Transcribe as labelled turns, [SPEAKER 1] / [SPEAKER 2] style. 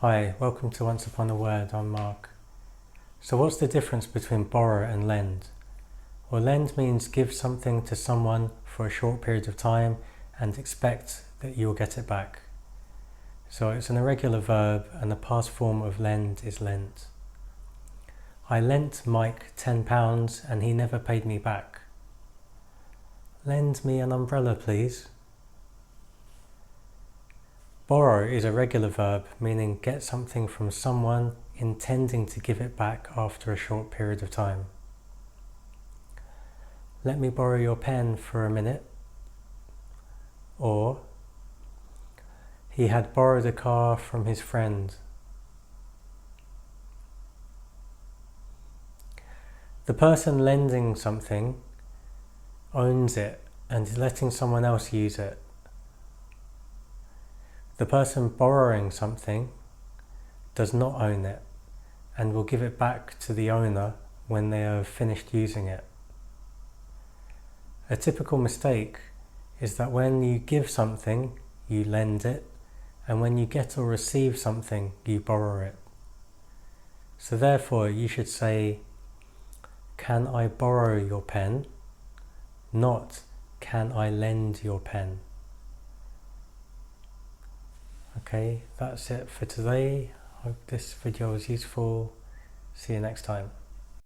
[SPEAKER 1] Hi, welcome to Once Upon a Word. I'm Mark. So what's the difference between borrow and lend? Well, lend means give something to someone for a short period of time and expect that you'll get it back. So it's an irregular verb and the past form of lend is lent. I lent Mike £10 and he never paid me back. Lend me an umbrella, please. Borrow is a regular verb meaning get something from someone intending to give it back after a short period of time. Let me borrow your pen for a minute. Or, he had borrowed a car from his friend. The person lending something owns it and is letting someone else use it. The person borrowing something does not own it and will give it back to the owner when they have finished using it. A typical mistake is that when you give something, you lend it, and when you get or receive something, you borrow it. So therefore, you should say, can I borrow your pen? Not, can I lend your pen? Okay, that's it for today. Hope this video was useful. See you next time.